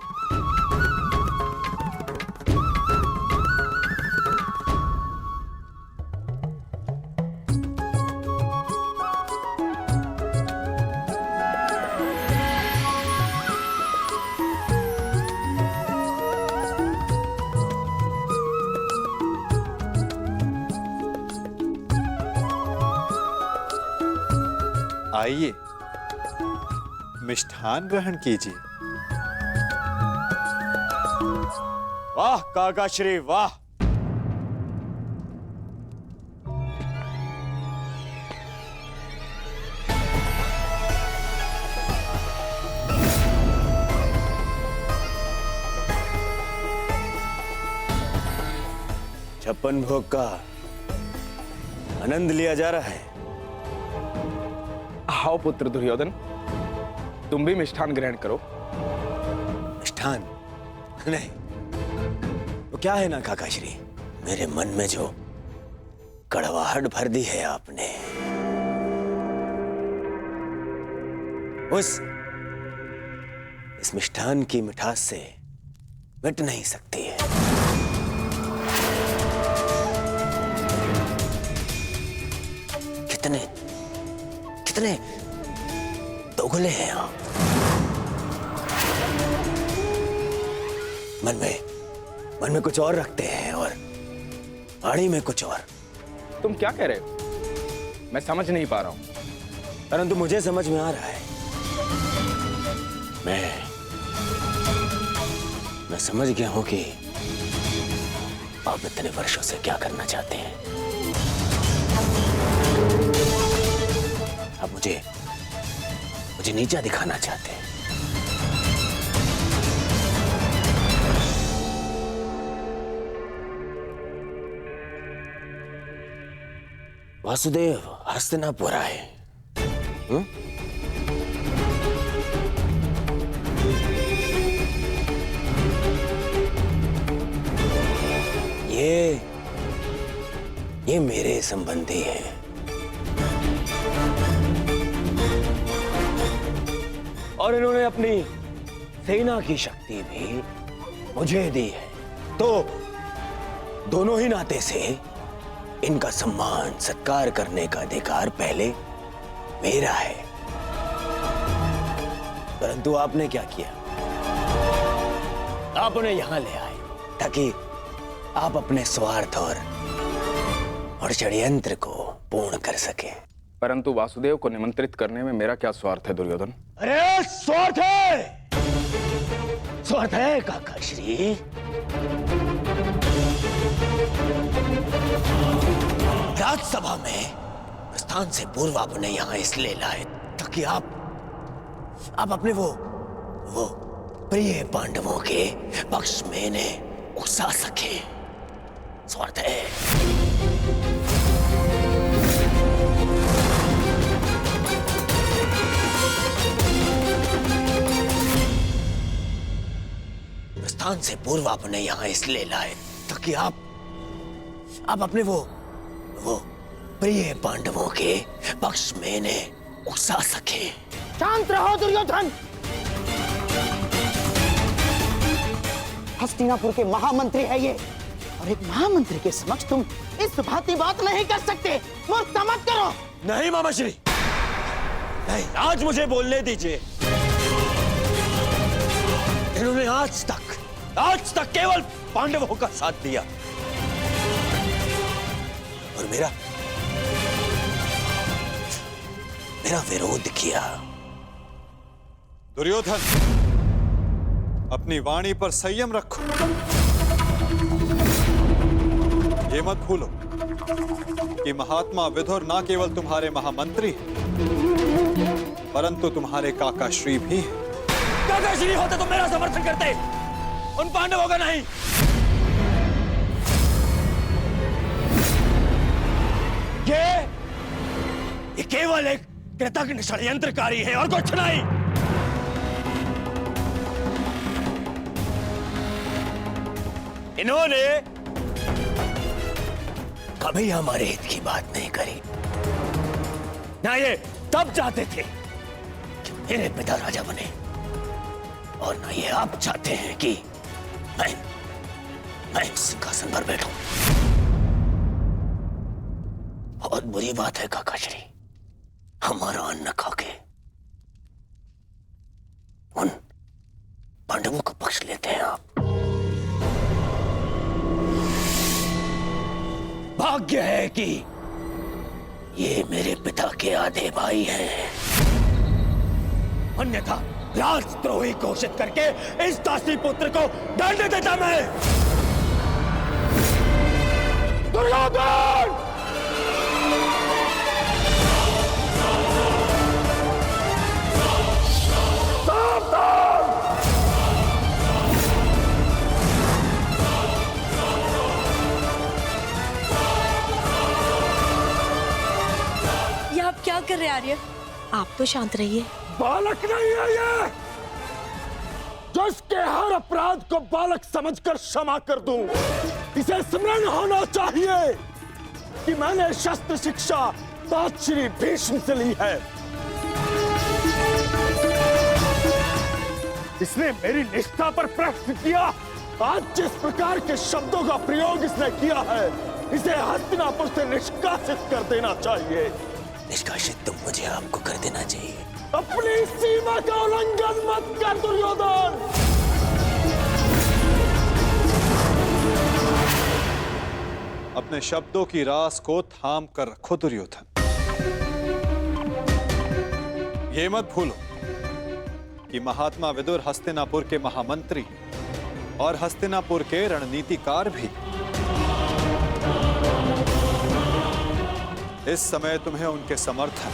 Speaker 7: आइए मिष्ठान ग्रहण कीजिए।
Speaker 2: वाह काका श्री वाह। छप्पन भोग का आनंद लिया जा रहा है।
Speaker 10: आओ पुत्र दुर्योधन, तुम भी मिष्ठान ग्रहण करो।
Speaker 2: मिष्ठान नहीं तो क्या है ना काका श्री, मेरे मन में जो कड़वाहट भर दी है आपने, इस मिष्ठान की मिठास से मिट नहीं सकती है। कितने दोगले हैं आप। मन में कुछ और रखते हैं और वाणी में कुछ और।
Speaker 10: तुम क्या कह रहे हो? मैं समझ नहीं पा रहा हूं।
Speaker 2: परंतु मुझे समझ में आ रहा है। मैं समझ गया हूं कि आप इतने वर्षों से क्या करना चाहते हैं। आप मुझे नीचा दिखाना चाहते हैं। वासुदेव हस्तिनापुर आए। ये मेरे संबंधी हैं। और इन्होंने अपनी सेना की शक्ति भी मुझे दी है, तो दोनों ही नाते से इनका सम्मान सत्कार करने का अधिकार पहले मेरा है। परंतु आपने क्या किया? आप उन्हें यहां ले आए ताकि आप अपने स्वार्थ और षड्यंत्र को पूर्ण कर सके।
Speaker 10: परंतु वासुदेव को निमंत्रित करने में मेरा क्या स्वार्थ है दुर्योधन?
Speaker 2: अरे स्वार्थ है काका श्री। राजसभा में प्रस्थान से पूर्व आपने यहां इसलिए लाए ताकि आप अपने वो प्रिय पांडवों के पक्ष में इन्हें उकसा सके। स्वार्थ है। युद्धदान से पूर्व आपने यहाँ इसलिए लाए ताकि आप अपने वो प्रिय पांडवों के पक्ष में इन्हें उकसा सके।
Speaker 1: शांत रहो दुर्योधन। हस्तिनापुर के महामंत्री है ये, और एक महामंत्री के समक्ष तुम इस भांति बात नहीं कर सकते। मूर्खता मत करो।
Speaker 2: नहीं मामाश्री, नहीं, आज मुझे बोलने दीजिए। इन्होंने आज तक केवल पांडवों का साथ दिया और मेरा विरोध किया।
Speaker 7: दुर्योधन, अपनी वाणी पर संयम रखो। ये मत भूलो कि महात्मा विदुर ना केवल तुम्हारे महामंत्री परंतु तुम्हारे काका श्री भी हैं।
Speaker 2: काका श्री होते तो मेरा समर्थन करते, उन पांडवों का नहीं। ये केवल एक कृतज्ञ षड्यंत्रकारी है और कुछ नहीं। इन्होंने कभी हमारे हित की बात नहीं करी। ना ये तब चाहते थे कि मेरे पिता राजा बने, और ना ये आप चाहते हैं कि मैं सिंहासन पर बैठूं। बहुत बुरी बात है काका श्री, हमारा अन्न खाके उन पांडवों का पक्ष लेते हैं आप। भाग्य है कि ये मेरे पिता के आधे भाई हैं, अन्यथा राजद्रोही घोषित करके इस दासी पुत्र को दंड देता मैं। दुर्योधन!
Speaker 17: ये आप क्या कर रहे हैं आर्य? आप तो शांत रहिए।
Speaker 5: बालक नहीं है ये, जो इसके हर अपराध को बालक समझकर क्षमा कर दूं। इसे स्मरण होना चाहिए कि मैंने शस्त्र शिक्षा तात श्री भीष्म से ली है। इसने मेरी निष्ठा पर प्रश्न किया। आज जिस प्रकार के शब्दों का प्रयोग इसने किया है, इसे हस्तिनापुर से निष्कासित कर देना चाहिए।
Speaker 2: निष्कासित तो मुझे आपको कर देना चाहिए।
Speaker 5: अपनी सीमा का उल्लंघन मत कर दुर्योधन।
Speaker 7: अपने शब्दों की रास को थाम कर रखो दुर्योधन। ये मत भूलो कि महात्मा विदुर हस्तिनापुर के महामंत्री और हस्तिनापुर के रणनीतिकार भी। इस समय तुम्हें उनके समर्थन,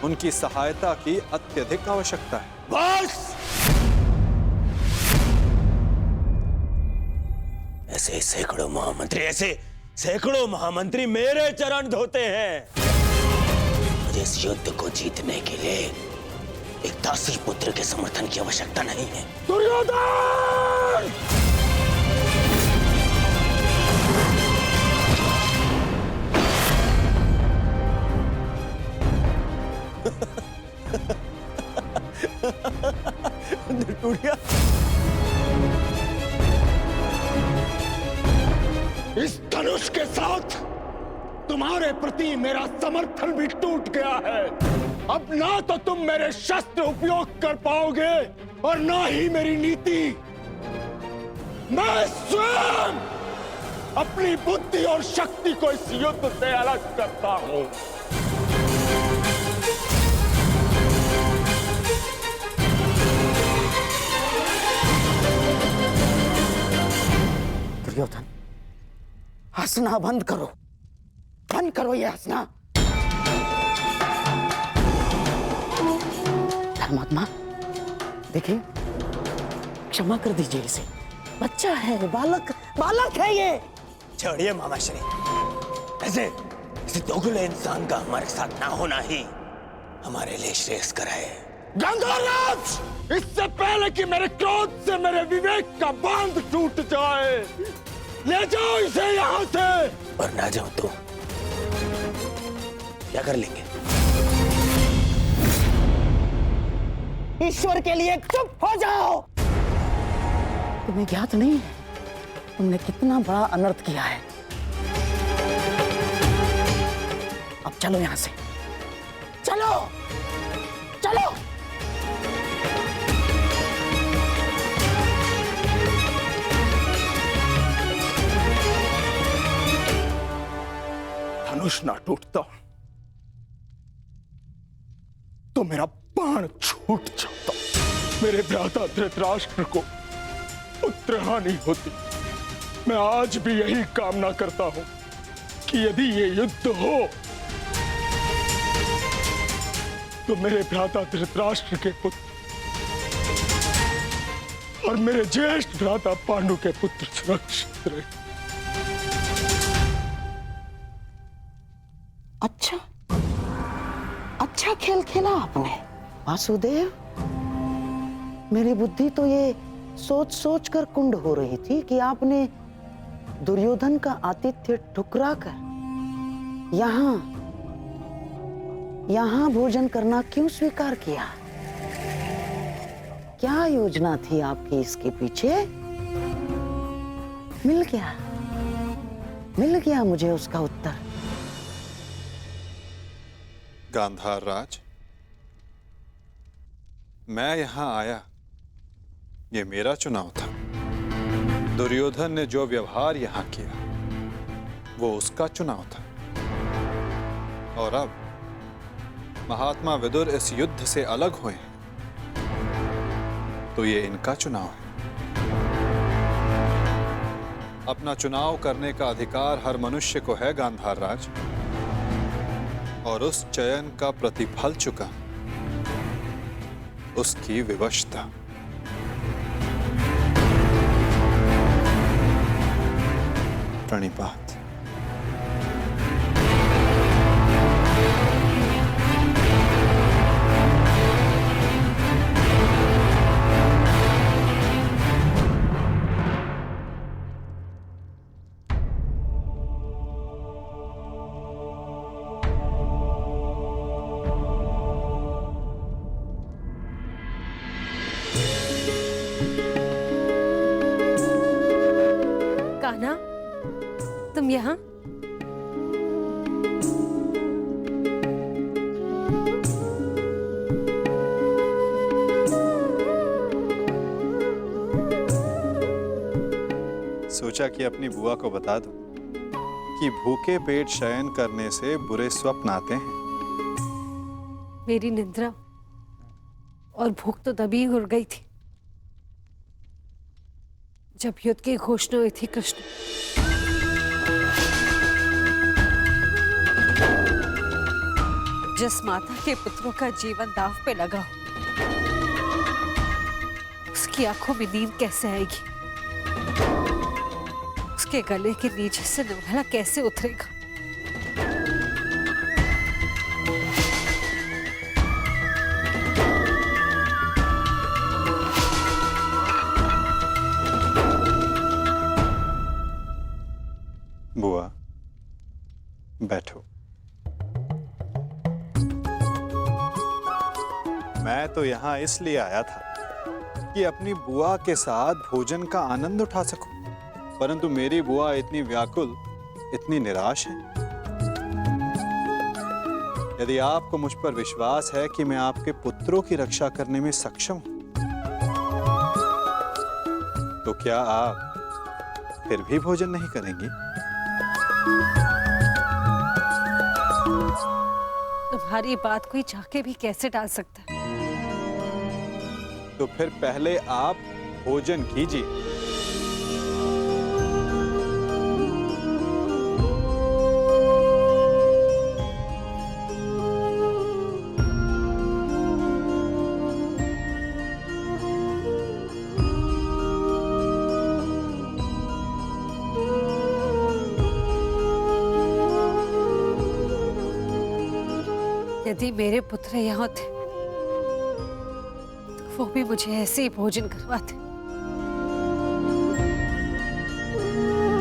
Speaker 7: उनकी सहायता की अत्यधिक आवश्यकता है।
Speaker 2: बस! ऐसे सैकड़ों महामंत्री मेरे चरण धोते हैं। मुझे इस युद्ध को जीतने के लिए एक दासी पुत्र के समर्थन की आवश्यकता नहीं है।
Speaker 5: दुर्योधन! इस धनुष के साथ तुम्हारे प्रति मेरा समर्थन भी टूट गया है। अब ना तो तुम मेरे शस्त्र उपयोग कर पाओगे और ना ही मेरी नीति। मैं स्वयं अपनी बुद्धि और शक्ति को इस युद्ध से अलग करता हूं।
Speaker 1: दुर्योधन, हंसना बंद करो ये हंसना। धर्मात्मा, देखिए, क्षमा कर दीजिए इसे। बच्चा है, बालक है ये।
Speaker 2: छोड़िए मामाश्री, ऐसे दोगले इंसान का हमारे साथ ना होना ही हमारे लिए श्रेयस्कर है।
Speaker 10: गंधर्वराज, इससे पहले कि मेरे क्रोध से मेरे विवेक का बांध टूट जाए, ले जाओ इसे यहां से।
Speaker 2: और ना जाओ तो क्या कर लेंगे?
Speaker 1: ईश्वर के लिए चुप हो जाओ। तुम्हें ज्ञात नहीं है तुमने कितना बड़ा अनर्थ किया है। अब चलो यहां से, चलो चलो।
Speaker 10: धनुष ना टूटता तो मेरा बाण छूट जाता, मेरे भ्राता धृतराष्ट्र को पुत्रहानि होती। मैं आज भी यही कामना करता हूं कि यदि ये युद्ध हो तो मेरे भ्राता धृतराष्ट्र के पुत्र और मेरे ज्येष्ठ भ्राता पांडु के पुत्र सुरक्षित रहे।
Speaker 1: अच्छा अच्छा खेल खेला आपने वासुदेव। मेरी बुद्धि तो ये सोच सोच कर कुंड हो रही थी कि आपने दुर्योधन का आतिथ्य ठुकरा कर यहां भोजन करना क्यों स्वीकार किया। क्या योजना थी आपकी इसके पीछे? मिल गया मुझे उसका उत्तर।
Speaker 7: गांधार राज, मैं यहां आया ये मेरा चुनाव था। दुर्योधन ने जो व्यवहार यहां किया वो उसका चुनाव था। और अब महात्मा विदुर इस युद्ध से अलग हुए हैं तो ये इनका चुनाव है। अपना चुनाव करने का अधिकार हर मनुष्य को है गांधार राज, और उस चयन का प्रतिफल चुका उसकी विवशता। प्रणिपात।
Speaker 3: कान्हा, तुम यहाँ?
Speaker 7: सोचा कि अपनी बुआ को बता दो कि भूखे पेट शयन करने से बुरे स्वप्न आते हैं।
Speaker 3: मेरी निद्रा और भूख तो तभी उड़ गई थी जब युद्ध की घोषणा हुई थी। कृष्ण, जिस माता के पुत्रों का जीवन दांव पे लगा हो, उसकी आंखों में नींद कैसे आएगी? उसके गले के नीचे से नवाला कैसे उतरेगा?
Speaker 7: बुआ बैठो। मैं तो यहां इसलिए आया था कि अपनी बुआ के साथ भोजन का आनंद उठा सकूं, परंतु मेरी बुआ इतनी व्याकुल, इतनी निराश है। यदि आपको मुझ पर विश्वास है कि मैं आपके पुत्रों की रक्षा करने में सक्षम हूं, तो क्या आप फिर भी भोजन नहीं करेंगी?
Speaker 3: तुम्हारी बात कोई चाह के भी कैसे टाल सकता है?
Speaker 7: तो फिर पहले आप भोजन कीजिए।
Speaker 3: यदि मेरे पुत्र यहाँ थे वो भी मुझे ऐसे ही भोजन करवाते।